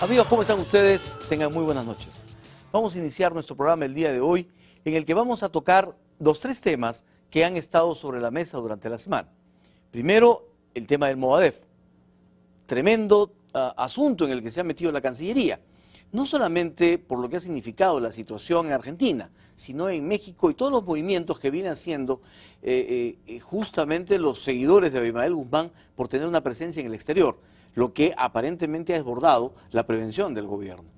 Amigos, ¿cómo están ustedes? Tengan muy buenas noches. Vamos a iniciar nuestro programa el día de hoy, en el que vamos a tocar tres temas que han estado sobre la mesa durante la semana. Primero, el tema del Movadef. Tremendo asunto en el que se ha metido la Cancillería. No solamente por lo que ha significado la situación en Argentina, sino en México y todos los movimientos que vienen haciendo justamente los seguidores de Abimael Guzmán por tener una presencia en el exterior, lo que aparentemente ha desbordado la prevención del gobierno.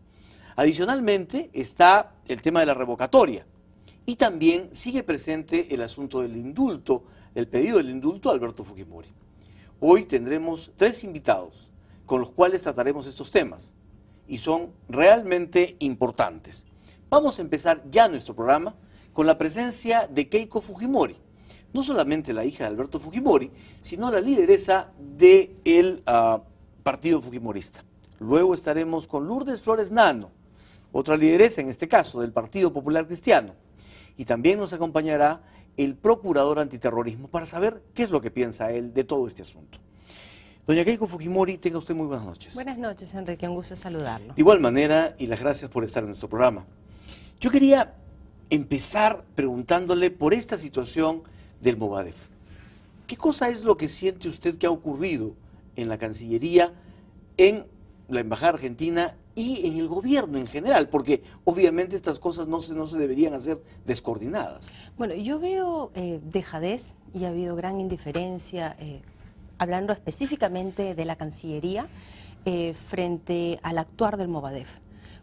Adicionalmente está el tema de la revocatoria y también sigue presente el asunto del indulto, el pedido del indulto a Alberto Fujimori. Hoy tendremos 3 invitados con los cuales trataremos estos temas y son realmente importantes. Vamos a empezar ya nuestro programa con la presencia de Keiko Fujimori, no solamente la hija de Alberto Fujimori, sino la lideresa del partido fujimorista. Luego estaremos con Lourdes Flores Nano, otra lideresa en este caso del Partido Popular Cristiano, y también nos acompañará el procurador antiterrorismo para saber qué es lo que piensa él de todo este asunto. Doña Keiko Fujimori, tenga usted muy buenas noches. Buenas noches, Enrique, un gusto saludarlo. De igual manera, y las gracias por estar en nuestro programa. Yo quería empezar preguntándole por esta situación del Movadef. ¿Qué cosa es lo que siente usted que ha ocurrido en la Cancillería, en la Embajada Argentina y en el gobierno en general? Porque obviamente estas cosas no se deberían hacer descoordinadas. Bueno, yo veo dejadez y ha habido gran indiferencia, hablando específicamente de la Cancillería, frente al actuar del Movadef.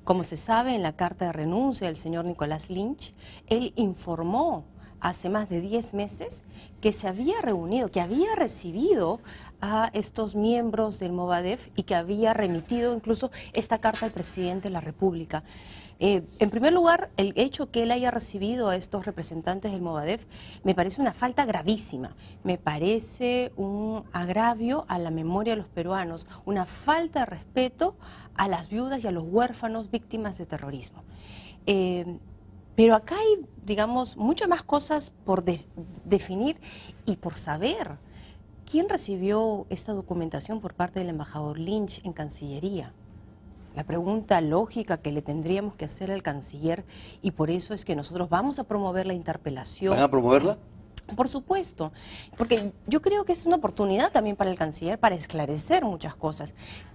Como se sabe, en la carta de renuncia del señor Nicolás Lynch, él informó hace más de 10 meses que se había reunido, que había recibido a estos miembros del Movadef y que había remitido incluso esta carta al presidente de la República. En primer lugar, el hecho que él haya recibido a estos representantes del Movadef me parece una falta gravísima, me parece un agravio a la memoria de los peruanos, una falta de respeto a las viudas y a los huérfanos víctimas de terrorismo. Pero acá hay, digamos, muchas más cosas por definir y por saber. ¿Quién recibió esta documentación por parte del embajador Lynch en Cancillería? La pregunta lógica que le tendríamos que hacer al canciller, y por eso es que nosotros vamos a promover la interpelación. ¿Van a promoverla? Por supuesto, porque yo creo que es una oportunidad también para el canciller para esclarecer muchas cosas.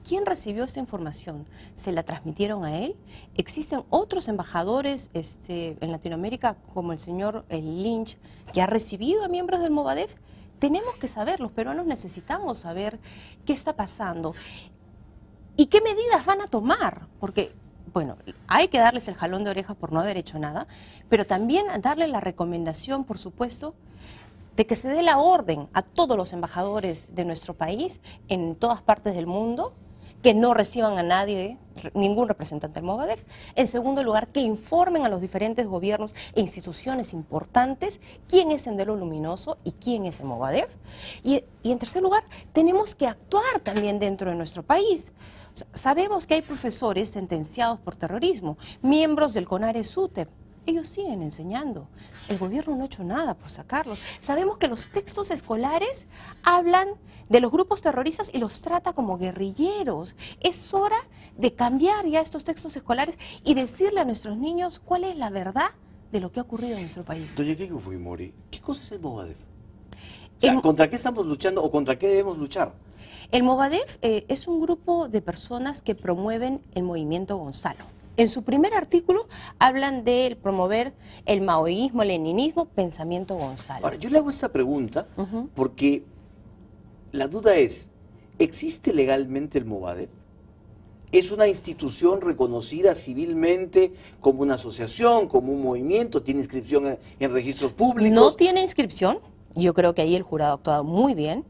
¿Quién recibió esta información? ¿Se la transmitieron a él? ¿Existen otros embajadores en Latinoamérica, como el señor Lynch, que ha recibido a miembros del Movadef? Tenemos que saber, los peruanos necesitamos saber qué está pasando y qué medidas van a tomar, porque bueno, hay que darles el jalón de orejas por no haber hecho nada, pero también darle la recomendación, por supuesto, de que se dé la orden a todos los embajadores de nuestro país, en todas partes del mundo, que no reciban a nadie, ningún representante del Movadef. En segundo lugar, que informen a los diferentes gobiernos e instituciones importantes quién es Sendero Luminoso y quién es el Movadef. Y en tercer lugar, tenemos que actuar también dentro de nuestro país. O sea, sabemos que hay profesores sentenciados por terrorismo, miembros del CONARE-SUTEP. Ellos siguen enseñando. El gobierno no ha hecho nada por sacarlos. Sabemos que los textos escolares hablan de los grupos terroristas y los trata como guerrilleros. Es hora de cambiar ya estos textos escolares y decirle a nuestros niños cuál es la verdad de lo que ha ocurrido en nuestro país. Doña Keiko Fujimori, ¿qué cosa es el Movadef? O sea, ¿contra qué estamos luchando o contra qué debemos luchar? El Movadef es un grupo de personas que promueven el movimiento Gonzalo. En su primer artículo hablan de promover el maoísmo, el leninismo, pensamiento Gonzalo. Ahora, yo le hago esta pregunta porque la duda es, ¿existe legalmente el Movadef? ¿Es una institución reconocida civilmente como una asociación, como un movimiento? ¿Tiene inscripción en registros públicos? No tiene inscripción. Yo creo que ahí el jurado ha actuado muy bien,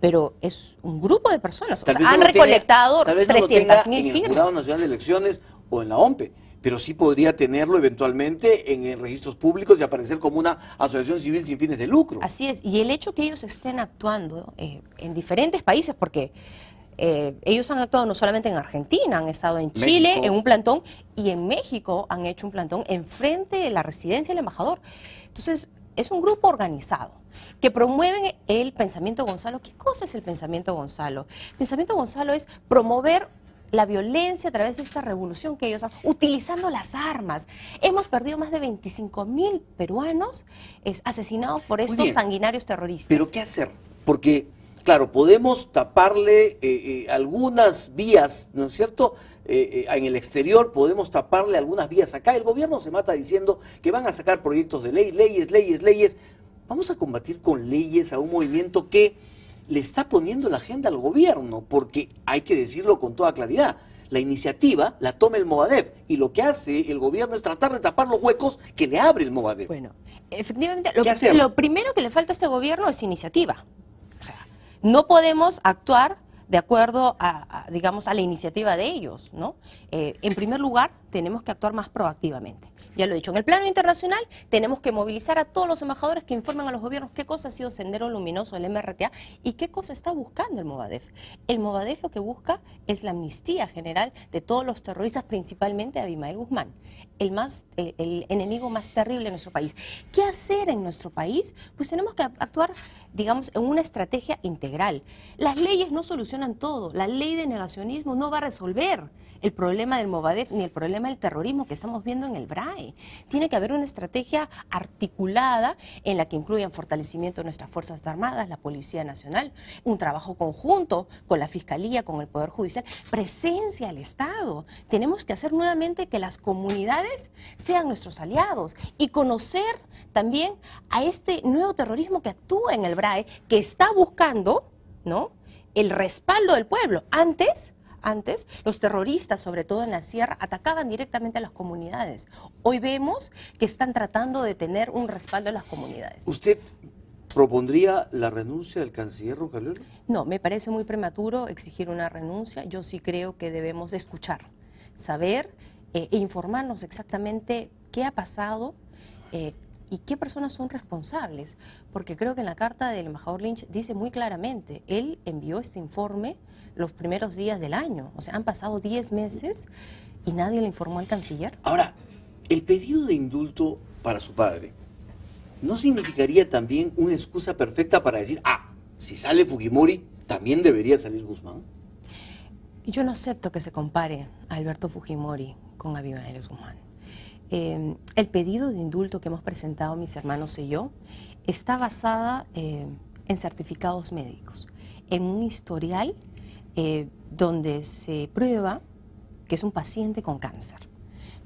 pero es un grupo de personas. O sea, han recolectado 300.000 firmas. En el Jurado Nacional de Elecciones o en la OMPE, pero sí podría tenerlo eventualmente en registros públicos y aparecer como una asociación civil sin fines de lucro. Así es, y el hecho que ellos estén actuando en diferentes países, porque ellos han actuado no solamente en Argentina, han estado en Chile, México, en un plantón, y en México han hecho un plantón enfrente de la residencia del embajador. Entonces, es un grupo organizado que promueven el pensamiento Gonzalo. ¿Qué cosa es el pensamiento Gonzalo? El pensamiento Gonzalo es promover la violencia a través de esta revolución que ellos han, utilizando las armas. Hemos perdido más de 25.000 peruanos asesinados por estos sanguinarios terroristas. Pero ¿qué hacer? Porque, claro, podemos taparle algunas vías, ¿no es cierto? En el exterior podemos taparle algunas vías acá. El gobierno se mata diciendo que van a sacar proyectos de ley, leyes. Vamos a combatir con leyes a un movimiento que le está poniendo la agenda al gobierno, porque hay que decirlo con toda claridad. La iniciativa la toma el Movadef y lo que hace el gobierno es tratar de tapar los huecos que le abre el Movadef. Bueno, efectivamente, lo primero que le falta a este gobierno es iniciativa. O sea, no podemos actuar de acuerdo digamos, a la iniciativa de ellos, ¿no? En primer lugar, tenemos que actuar más proactivamente. Ya lo he dicho, en el plano internacional tenemos que movilizar a todos los embajadores que informen a los gobiernos qué cosa ha sido Sendero Luminoso del MRTA y qué cosa está buscando el Movadef. El Movadef lo que busca es la amnistía general de todos los terroristas, principalmente de Abimael Guzmán, el enemigo más terrible de nuestro país. ¿Qué hacer en nuestro país? Pues tenemos que actuar, digamos, en una estrategia integral. Las leyes no solucionan todo, la ley de negacionismo no va a resolver el problema del Movadef ni el problema del terrorismo que estamos viendo en el BRAE. Tiene que haber una estrategia articulada en la que incluyan fortalecimiento de nuestras Fuerzas Armadas, la Policía Nacional, un trabajo conjunto con la Fiscalía, con el Poder Judicial, presencia al Estado. Tenemos que hacer nuevamente que las comunidades sean nuestros aliados y conocer también a este nuevo terrorismo que actúa en el BRAE, que está buscando, ¿no?, el respaldo del pueblo. Antes, los terroristas, sobre todo en la sierra, atacaban directamente a las comunidades. Hoy vemos que están tratando de tener un respaldo de las comunidades. ¿Usted propondría la renuncia del canciller Roncaliolo? No, me parece muy prematuro exigir una renuncia. Yo sí creo que debemos escuchar, saber e informarnos exactamente qué ha pasado y qué personas son responsables. Porque creo que en la carta del embajador Lynch dice muy claramente, él envió este informe los primeros días del año. O sea, han pasado 10 meses y nadie le informó al canciller. Ahora, el pedido de indulto para su padre, ¿no significaría también una excusa perfecta para decir, si sale Fujimori, también debería salir Guzmán? Yo no acepto que se compare a Alberto Fujimori con Abimael Guzmán. El pedido de indulto que hemos presentado mis hermanos y yo está basada en certificados médicos, en un historial donde se prueba que es un paciente con cáncer.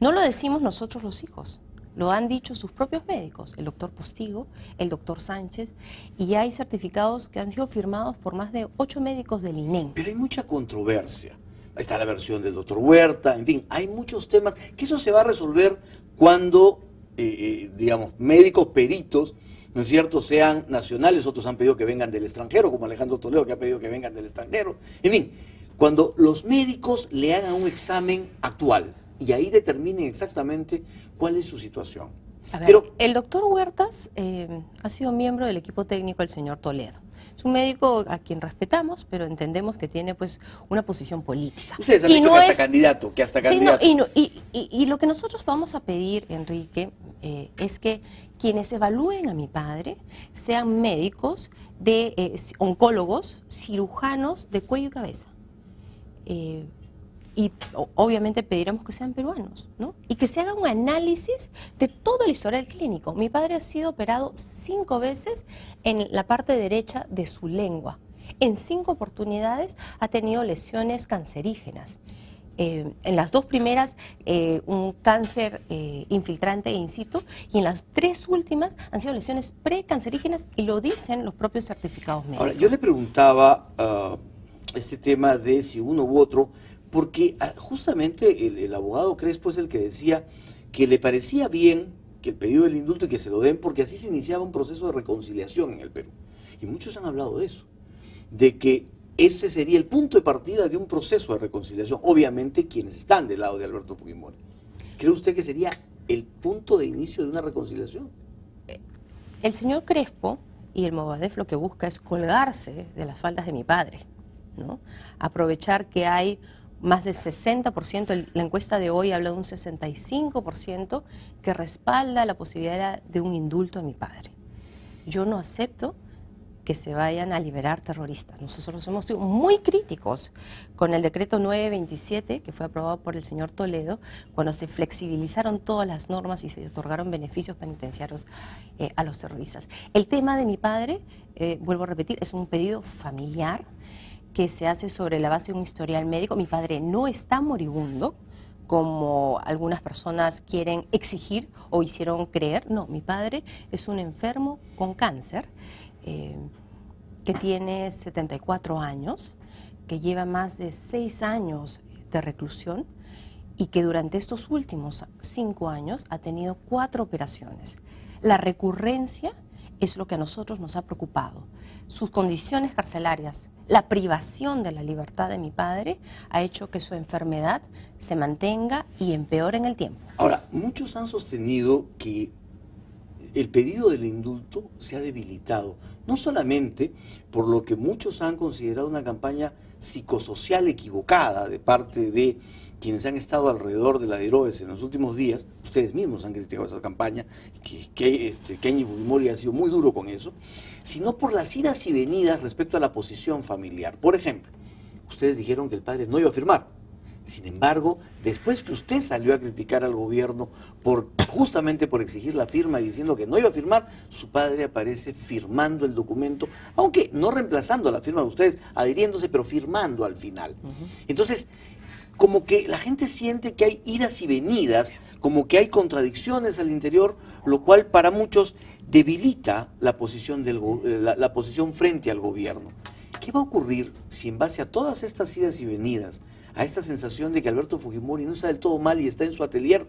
No lo decimos nosotros los hijos, lo han dicho sus propios médicos, el doctor Postigo, el doctor Sánchez, y hay certificados que han sido firmados por más de 8 médicos del INEM. Pero hay mucha controversia. Ahí está la versión del doctor Huerta, en fin, hay muchos temas que eso se va a resolver cuando, digamos, médicos peritos, ¿no es cierto?, sean nacionales. Otros han pedido que vengan del extranjero, como Alejandro Toledo, que ha pedido que vengan del extranjero. En fin, cuando los médicos le hagan un examen actual y ahí determinen exactamente cuál es su situación. A ver, el doctor Huertas ha sido miembro del equipo técnico del señor Toledo. Es un médico a quien respetamos, pero entendemos que tiene pues una posición política. Ustedes han dicho que hasta candidato. Y lo que nosotros vamos a pedir, Enrique, es que quienes evalúen a mi padre sean médicos, oncólogos, cirujanos de cuello y cabeza. Y obviamente pediremos que sean peruanos, ¿no? Y que se haga un análisis de todo el historial clínico. Mi padre ha sido operado 5 veces en la parte derecha de su lengua. En 5 oportunidades ha tenido lesiones cancerígenas. En las 2 primeras, un cáncer infiltrante in situ, y en las 3 últimas han sido lesiones precancerígenas, y lo dicen los propios certificados médicos. Ahora, yo le preguntaba este tema de si uno u otro, porque justamente el abogado Crespo es el que decía que le parecía bien que el pedido del indulto y que se lo den, porque así se iniciaba un proceso de reconciliación en el Perú. Y muchos han hablado de eso, de que ese sería el punto de partida de un proceso de reconciliación. Obviamente quienes están del lado de Alberto Fujimori. ¿Cree usted que sería el punto de inicio de una reconciliación? El señor Crespo y el Movadef lo que busca es colgarse de las faldas de mi padre, ¿no? Aprovechar que hay más del 60%, la encuesta de hoy habla de un 65% que respalda la posibilidad de un indulto a mi padre. Yo no acepto que se vayan a liberar terroristas. Nosotros hemos sido muy críticos con el decreto 927, que fue aprobado por el señor Toledo, cuando se flexibilizaron todas las normas y se otorgaron beneficios penitenciarios a los terroristas. El tema de mi padre, vuelvo a repetir, es un pedido familiar que se hace sobre la base de un historial médico. Mi padre no está moribundo, como algunas personas quieren exigir o hicieron creer. No, mi padre es un enfermo con cáncer que tiene 74 años, que lleva más de 6 años de reclusión y que durante estos últimos 5 años ha tenido 4 operaciones. La recurrencia es lo que a nosotros nos ha preocupado. Sus condiciones carcelarias, la privación de la libertad de mi padre ha hecho que su enfermedad se mantenga y empeore en el tiempo. Ahora, muchos han sostenido que el pedido del indulto se ha debilitado, no solamente por lo que muchos han considerado una campaña psicosocial equivocada de parte de quienes han estado alrededor de la DEROES en los últimos días. Ustedes mismos han criticado esa campaña, que Kenji Fujimori ha sido muy duro con eso, sino por las idas y venidas respecto a la posición familiar. Por ejemplo, ustedes dijeron que el padre no iba a firmar. Sin embargo, después que usted salió a criticar al gobierno justamente por exigir la firma y diciendo que no iba a firmar, su padre aparece firmando el documento, aunque no reemplazando la firma de ustedes, adhiriéndose, pero firmando al final. Entonces, como que la gente siente que hay idas y venidas, como que hay contradicciones al interior, lo cual para muchos debilita la posición, la posición frente al gobierno. ¿Qué va a ocurrir si en base a todas estas idas y venidas, a esta sensación de que Alberto Fujimori no está del todo mal y está en su atelier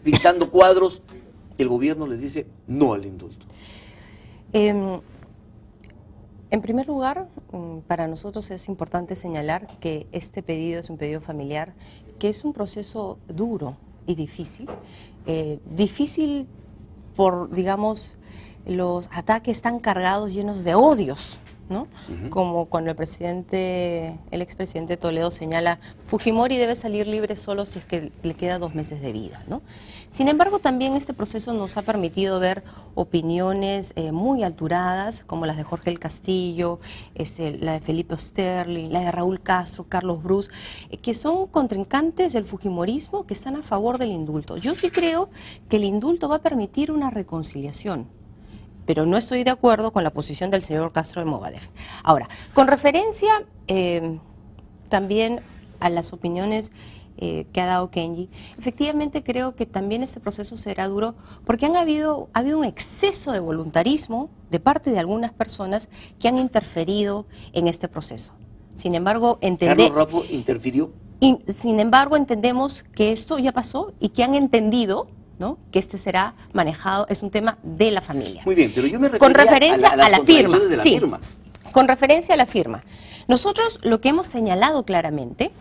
pintando cuadros, el gobierno les dice no al indulto? En primer lugar, para nosotros es importante señalar que este pedido es un pedido familiar, que es un proceso duro y difícil. Difícil por, digamos, los ataques tan cargados, llenos de odios, ¿no? Como cuando el expresidente Toledo señala, Fujimori debe salir libre solo si es que le queda 2 meses de vida, ¿no? Sin embargo, también este proceso nos ha permitido ver opiniones muy alturadas, como las de Jorge el Castillo, la de Felipe Osterling, la de Raúl Castro, Carlos Brus, que son contrincantes del fujimorismo que están a favor del indulto. Yo sí creo que el indulto va a permitir una reconciliación, pero no estoy de acuerdo con la posición del señor Castro de Movadef. Ahora, con referencia también a las opiniones que ha dado Kenji, efectivamente creo que también este proceso será duro porque ha habido un exceso de voluntarismo de parte de algunas personas que han interferido en este proceso. Sin embargo, ¿Carlos Raffo interfirió? Sin embargo, entendemos que esto ya pasó y que han entendido, ¿no?, que este será manejado, es un tema de la familia. Muy bien, pero yo me refería con referencia a las la firma. de la Sí, firma. Con referencia a la firma. Nosotros lo que hemos señalado claramente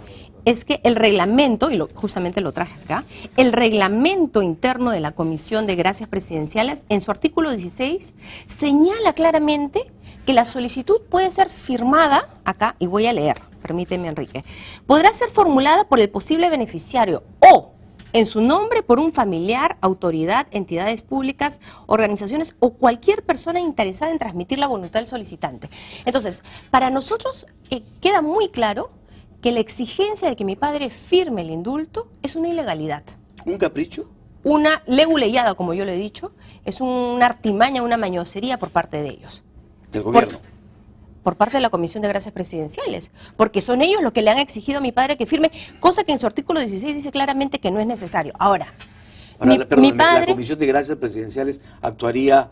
es que el reglamento, y justamente lo traje acá, el reglamento interno de la Comisión de Gracias Presidenciales, en su artículo 16, señala claramente que la solicitud puede ser firmada, acá, y voy a leer, permíteme, Enrique, podrá ser formulada por el posible beneficiario o en su nombre por un familiar, autoridad, entidades públicas, organizaciones o cualquier persona interesada en transmitir la voluntad del solicitante. Entonces, para nosotros queda muy claro que la exigencia de que mi padre firme el indulto es una ilegalidad. ¿Un capricho? Una leguleyada, como yo le he dicho, es una artimaña, una mañosería por parte de ellos. ¿Del gobierno? Por parte de la Comisión de Gracias Presidenciales, porque son ellos los que le han exigido a mi padre que firme, cosa que en su artículo 16 dice claramente que no es necesario. Ahora, mi padre... ¿La Comisión de Gracias Presidenciales actuaría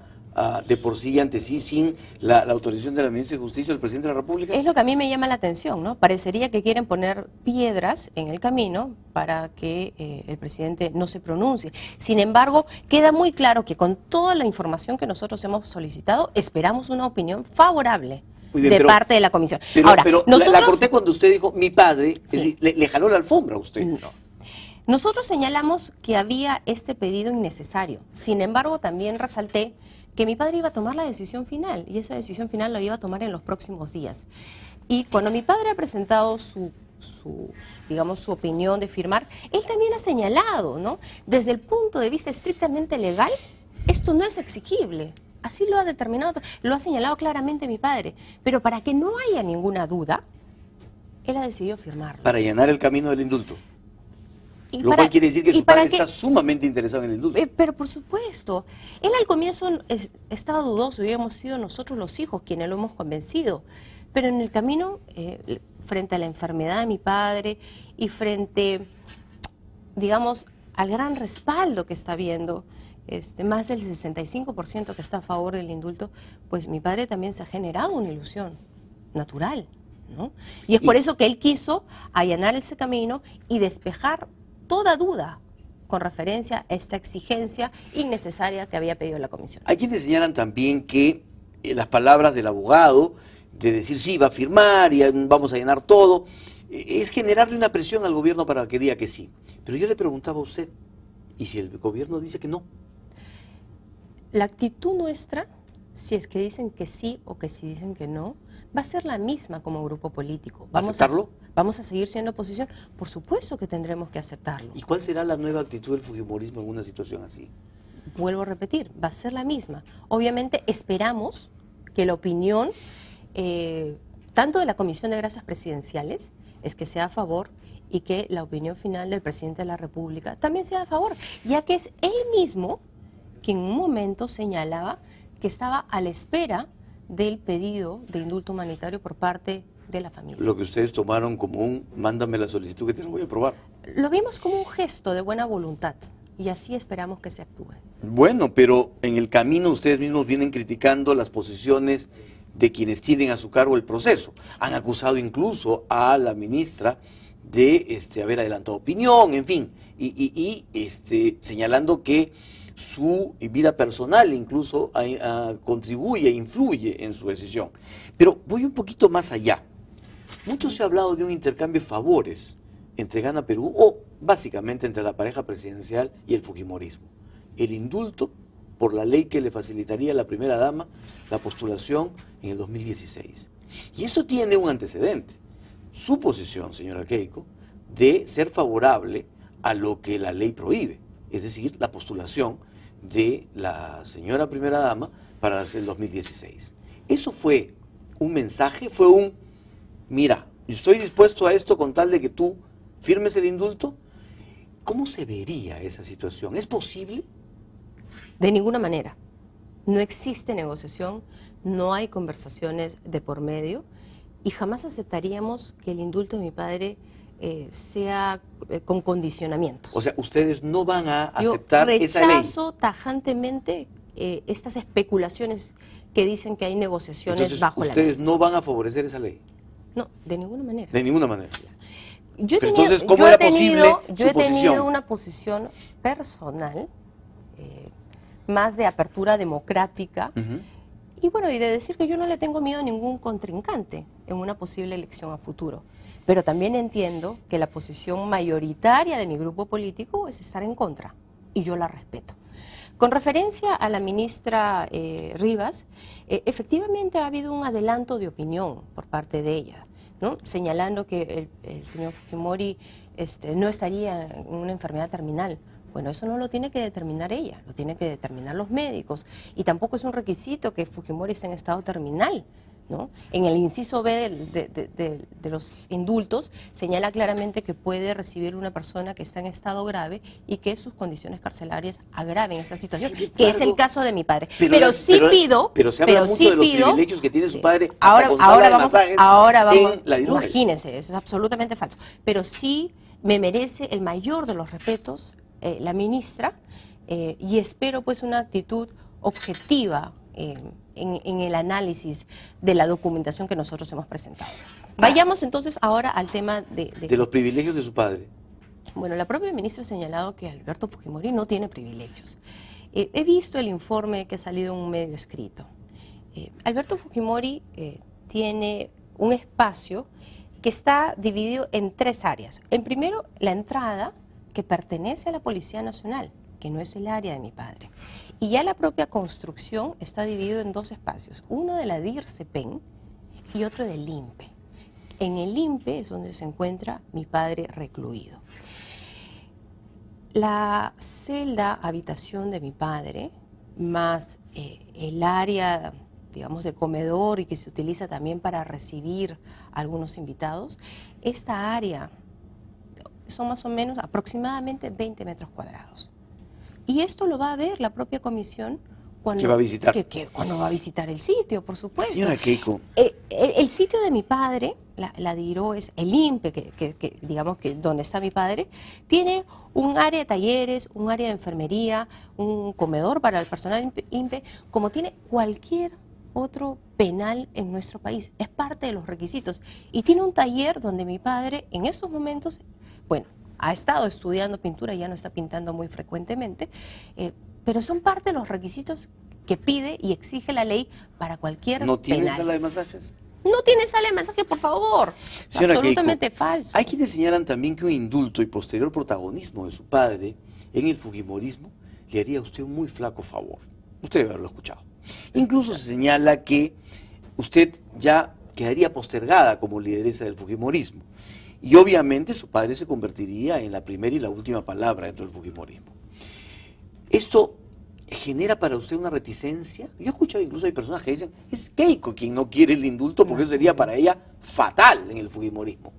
de por sí ante sí sin la autorización de la Ministra de Justicia o del Presidente de la República? Es lo que a mí me llama la atención, ¿no? Parecería que quieren poner piedras en el camino para que el presidente no se pronuncie. Sin embargo, queda muy claro que con toda la información que nosotros hemos solicitado, esperamos una opinión favorable parte de la comisión. Ahora, nosotros, la corté cuando usted dijo, mi padre, sí, es decir, le jaló la alfombra a usted. No. Nosotros señalamos que había este pedido innecesario. Sin embargo, también resalté que mi padre iba a tomar la decisión final, y esa decisión final la iba a tomar en los próximos días. Y cuando mi padre ha presentado digamos, su opinión de firmar, él también ha señalado, ¿no? Desde el punto de vista estrictamente legal, esto no es exigible. Así lo ha determinado, lo ha señalado claramente mi padre. Pero para que no haya ninguna duda, él ha decidido firmarlo. Para allanar el camino del indulto. Y Lo cual quiere decir que su padre que, está sumamente interesado en el indulto. Pero por supuesto, él al comienzo estaba dudoso y hemos sido nosotros los hijos quienes lo hemos convencido. Pero en el camino, frente a la enfermedad de mi padre y frente, digamos, al gran respaldo que está viendo, más del 65% que está a favor del indulto, pues mi padre también se ha generado una ilusión natural, ¿no? Y es por eso que él quiso allanar ese camino y despejar toda duda con referencia a esta exigencia innecesaria que había pedido la comisión. Hay quienes señalan también que las palabras del abogado, de decir sí, va a firmar y vamos a llenar todo, es generarle una presión al gobierno para que diga que sí. Pero yo le preguntaba a usted, ¿y si el gobierno dice que no? La actitud nuestra, si es que dicen que sí o que si dicen que no, va a ser la misma como grupo político. ¿Aceptarlo? Vamos a seguir siendo oposición. Por supuesto que tendremos que aceptarlo. ¿Y cuál será la nueva actitud del fujimorismo en una situación así? Vuelvo a repetir, va a ser la misma. Obviamente esperamos que la opinión, tanto de la Comisión de Gracias Presidenciales, es que sea a favor, y que la opinión final del presidente de la República también sea a favor, ya que es él mismo quien en un momento señalaba que estaba a la espera del pedido de indulto humanitario por parte de la familia. Lo que ustedes tomaron como un, mándame la solicitud que te lo voy a aprobar. Lo vimos como un gesto de buena voluntad y así esperamos que se actúe. Bueno, pero en el camino ustedes mismos vienen criticando las posiciones de quienes tienen a su cargo el proceso. Han acusado incluso a la ministra de haber adelantado opinión, en fin, señalando que su vida personal incluso contribuye e influye en su decisión. Pero voy un poquito más allá. Mucho se ha hablado de un intercambio de favores entre Gana Perú, o básicamente entre la pareja presidencial y el fujimorismo. El indulto por la ley que le facilitaría a la primera dama la postulación en el 2016. Y eso tiene un antecedente. Su posición, señora Keiko, de ser favorable a lo que la ley prohíbe, es decir, la postulación de la señora primera dama para el 2016. Eso fue un mensaje, fue un, mira, yo estoy dispuesto a esto con tal de que tú firmes el indulto. ¿Cómo se vería esa situación? ¿Es posible? De ninguna manera. No existe negociación, no hay conversaciones de por medio y jamás aceptaríamos que el indulto de mi padre sea con condicionamientos. O sea, ustedes no van a aceptar esa ley. Yo rechazo tajantemente estas especulaciones que dicen que hay negociaciones. Entonces, bajo la mesa. ¿ustedes no van a favorecer esa ley? No, de ninguna manera. De ninguna manera. Yo Pero entonces, ¿cómo era posible su yo he posición? tenido una posición personal, más de apertura democrática, y bueno, y de decir que yo no le tengo miedo a ningún contrincante en una posible elección a futuro. Pero también entiendo que la posición mayoritaria de mi grupo político es estar en contra, y yo la respeto. Con referencia a la ministra Rivas, efectivamente ha habido un adelanto de opinión por parte de ella, ¿no? Señalando que el señor Fujimori no estaría en una enfermedad terminal. Bueno, eso no lo tiene que determinar ella, lo tienen que determinar los médicos. Y tampoco es un requisito que Fujimori esté en estado terminal, ¿no? En el inciso B de los indultos señala claramente que puede recibir una persona que está en estado grave y que sus condiciones carcelarias agraven esta situación, Sí, que es el caso de mi padre. Pero se habla mucho de los privilegios que tiene su padre. Ahora vamos, en la Dirógenes. imagínense, eso es absolutamente falso. Pero sí me merece el mayor de los respetos la ministra, y espero pues una actitud objetiva en el análisis de la documentación que nosotros hemos presentado. Vayamos entonces ahora al tema de los privilegios de su padre. Bueno, la propia ministra ha señalado que Alberto Fujimori no tiene privilegios. He visto el informe que ha salido en un medio escrito. Alberto Fujimori tiene un espacio que está dividido en 3 áreas. En primero, la entrada, que pertenece a la Policía Nacional, que no es el área de mi padre. Y ya la propia construcción está dividido en 2 espacios, uno de la DIRCEPEN y otro del INPE. En el INPE es donde se encuentra mi padre recluido. La celda habitación de mi padre más el área, digamos, de comedor y que se utiliza también para recibir a algunos invitados, esta área son más o menos aproximadamente 20 metros cuadrados. Y esto lo va a ver la propia comisión cuando ¿Qué va a visitar? Cuando va a visitar el sitio, por supuesto. Señora Keiko. El sitio de mi padre, la DIRO, es el INPE, digamos que donde está mi padre, tiene un área de talleres, un área de enfermería, un comedor para el personal INPE, como tiene cualquier otro penal en nuestro país. Es parte de los requisitos. Y tiene un taller donde mi padre, en estos momentos, bueno, ha estado estudiando pintura, ya no está pintando muy frecuentemente, pero son parte de los requisitos que pide y exige la ley para cualquier ¿No tiene penal. sala de masajes? No tiene sala de masaje, por favor. Señora Absolutamente Keiko, falso. hay quienes señalan también que un indulto y posterior protagonismo de su padre en el fujimorismo le haría a usted un muy flaco favor. Usted debe haberlo escuchado. Incluso se señala que usted ya quedaría postergada como lideresa del fujimorismo. Y obviamente su padre se convertiría en la primera y la última palabra dentro del fujimorismo. ¿Esto genera para usted una reticencia? Yo he escuchado incluso hay personas que dicen, es Keiko quien no quiere el indulto porque eso sería para ella fatal en el fujimorismo.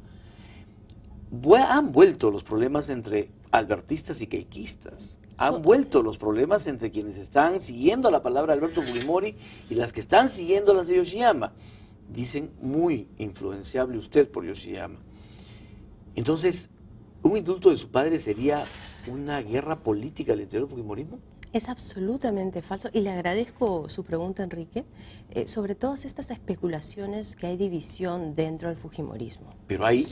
Han vuelto los problemas entre albertistas y keikistas. Han vuelto los problemas entre quienes están siguiendo la palabra de Alberto Fujimori y las que están siguiendo las de Yoshiyama. Dicen, muy influenciable usted por Yoshiyama. Entonces, ¿un indulto de su padre sería una guerra política al interior del fujimorismo? Es absolutamente falso y le agradezco su pregunta, Enrique, sobre todas estas especulaciones que hay división dentro del fujimorismo. Pero hay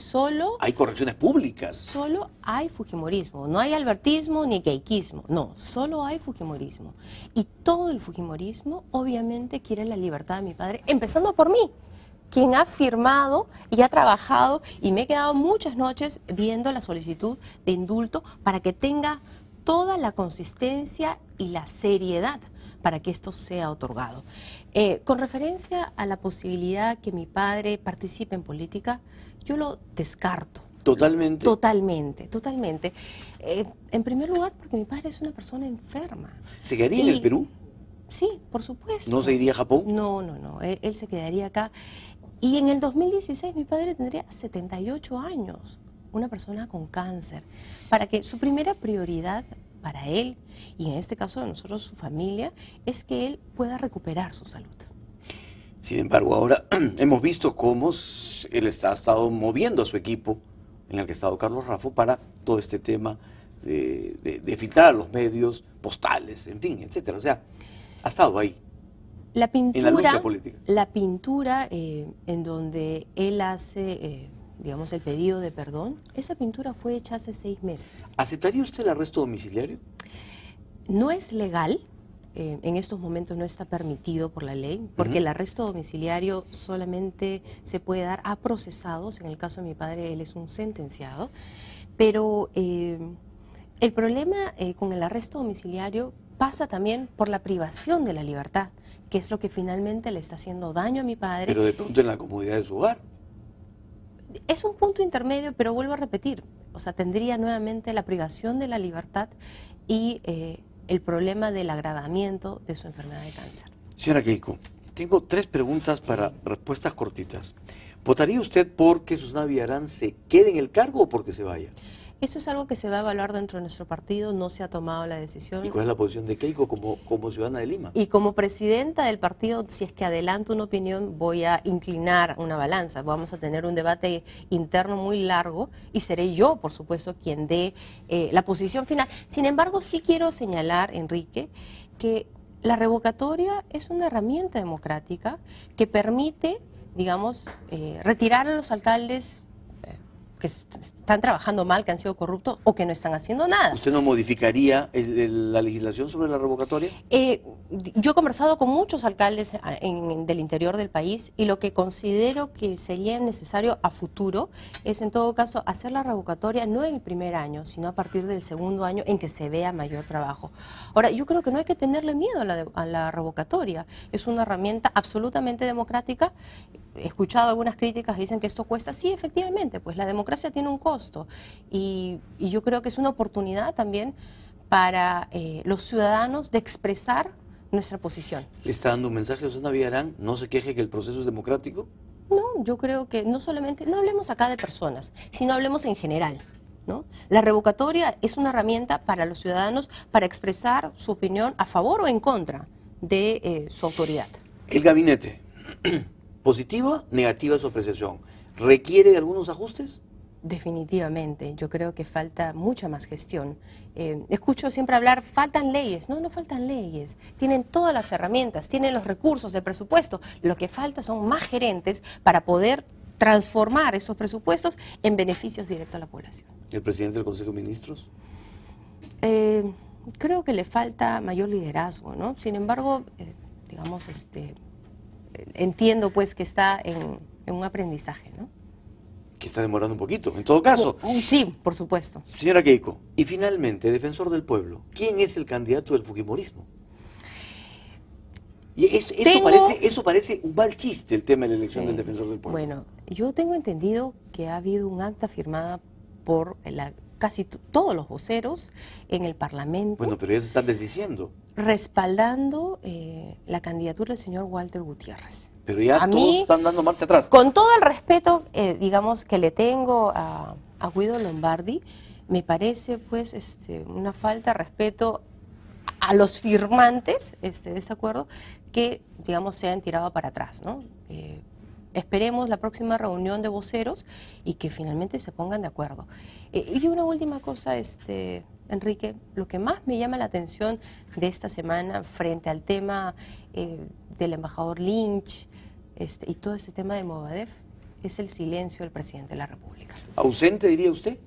correcciones públicas. Solo hay fujimorismo, no hay albertismo ni keikismo, no, solo hay fujimorismo. Y todo el fujimorismo obviamente quiere la libertad de mi padre, empezando por mí, quien ha firmado y ha trabajado y me he quedado muchas noches viendo la solicitud de indulto para que tenga toda la consistencia y la seriedad para que esto sea otorgado. Con referencia a la posibilidad que mi padre participe en política, yo lo descarto. ¿Totalmente? Totalmente, totalmente. En primer lugar, porque mi padre es una persona enferma. ¿Se quedaría en el Perú? Sí, por supuesto. ¿No se iría a Japón? No, él se quedaría acá. Y en el 2016 mi padre tendría 78 años, una persona con cáncer, para que su primera prioridad para él, y en este caso de nosotros su familia, es que él pueda recuperar su salud. Sin embargo, ahora hemos visto cómo él ha estado moviendo a su equipo, en el que ha estado Carlos Raffo, para todo este tema de filtrar a los medios, postales, en fin, etcétera. O sea, ha estado ahí. La pintura, en la lucha política. La pintura en donde él hace, digamos, el pedido de perdón, esa pintura fue hecha hace 6 meses. ¿Aceptaría usted el arresto domiciliario? No es legal, en estos momentos no está permitido por la ley, porque el arresto domiciliario solamente se puede dar a procesados. En el caso de mi padre, él es un sentenciado, pero el problema con el arresto domiciliario pasa también por la privación de la libertad, que es lo que finalmente le está haciendo daño a mi padre. Pero de pronto en la comodidad de su hogar. Es un punto intermedio, pero vuelvo a repetir, o sea, tendría nuevamente la privación de la libertad y el problema del agravamiento de su enfermedad de cáncer. Señora Keiko, tengo 3 preguntas para respuestas cortitas. ¿Votaría usted por que Susana Villarán se quede en el cargo o porque se vaya? Eso es algo que se va a evaluar dentro de nuestro partido, no se ha tomado la decisión. ¿Y cuál es la posición de Keiko como ciudadana de Lima? Y como presidenta del partido, si es que adelanto una opinión, voy a inclinar una balanza. Vamos a tener un debate interno muy largo y seré yo, por supuesto, quien dé la posición final. Sin embargo, sí quiero señalar, Enrique, que la revocatoria es una herramienta democrática que permite, digamos, retirar a los alcaldes que están trabajando mal, que han sido corruptos o que no están haciendo nada. ¿Usted no modificaría la legislación sobre la revocatoria? Yo he conversado con muchos alcaldes del interior del país y lo que considero que sería necesario a futuro es en todo caso hacer la revocatoria no en el primer año, sino a partir del segundo año en que se vea mayor trabajo. Ahora, yo creo que no hay que tenerle miedo a la revocatoria, es una herramienta absolutamente democrática. He escuchado algunas críticas que dicen que esto cuesta. Sí, efectivamente, pues la democracia tiene un costo y yo creo que es una oportunidad también para los ciudadanos de expresar nuestra posición. ¿Le está dando un mensaje a Susana Villarán? ¿No se queje que el proceso es democrático? No, yo creo que no solamente, no hablemos acá de personas, sino hablemos en general, ¿no? La revocatoria es una herramienta para los ciudadanos para expresar su opinión a favor o en contra de su autoridad. El gabinete, ¿positiva, negativa su apreciación? ¿Requiere de algunos ajustes? Definitivamente, yo creo que falta mucha más gestión. Escucho siempre hablar, faltan leyes. No, no faltan leyes. Tienen todas las herramientas, tienen los recursos de presupuesto. Lo que falta son más gerentes para poder transformar esos presupuestos en beneficios directos a la población. ¿El presidente del Consejo de Ministros? Creo que le falta mayor liderazgo, ¿no? Sin embargo, digamos, entiendo pues que está en un aprendizaje, ¿no? Que está demorando un poquito, en todo caso. Sí, por supuesto. Señora Keiko, y finalmente, defensor del pueblo, ¿quién es el candidato del fujimorismo? Y eso parece un mal chiste, el tema de la elección del defensor del pueblo. Bueno, yo tengo entendido que ha habido un acta firmada por casi todos los voceros en el Parlamento. Bueno, pero ya se están desdiciendo. Respaldando la candidatura del señor Walter Gutiérrez. Pero ya todos están dando marcha atrás. Con todo el respeto, digamos, que le tengo a Guido Lombardi, me parece pues una falta de respeto a los firmantes de este acuerdo que, digamos, se han tirado para atrás, ¿no? Esperemos la próxima reunión de voceros y que finalmente se pongan de acuerdo. Y una última cosa, Enrique, lo que más me llama la atención de esta semana frente al tema del embajador Lynch y todo ese tema de Movadef es el silencio del presidente de la República. ¿Ausente, diría usted?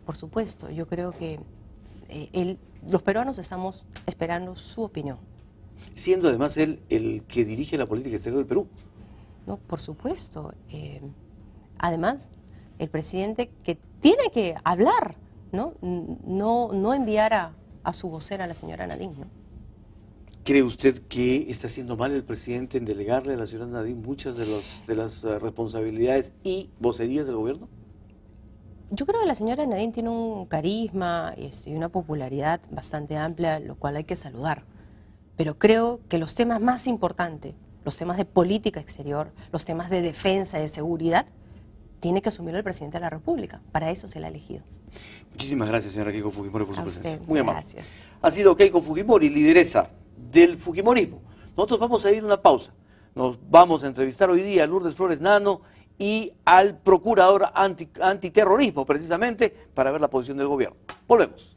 Por supuesto, yo creo que los peruanos estamos esperando su opinión. Siendo además él el que dirige la política exterior del Perú. No, por supuesto. Además, el presidente que tiene que hablar, no enviar a su vocera, la señora Nadine, ¿no? ¿Cree usted que está haciendo mal el presidente en delegarle a la señora Nadine muchas de las responsabilidades y vocerías del gobierno? Yo creo que la señora Nadine tiene un carisma y una popularidad bastante amplia, lo cual hay que saludar. Pero creo que los temas más importantes, los temas de política exterior, los temas de defensa y de seguridad, tiene que asumir el presidente de la República. Para eso se le ha elegido. Muchísimas gracias, señora Keiko Fujimori, por su presencia. Usted, muy amable. gracias. Ha sido Keiko Fujimori, lideresa del Fujimorismo. Nosotros vamos a ir a una pausa. Nos vamos a entrevistar hoy día a Lourdes Flores Nano y al procurador antiterrorismo, precisamente, para ver la posición del gobierno. Volvemos.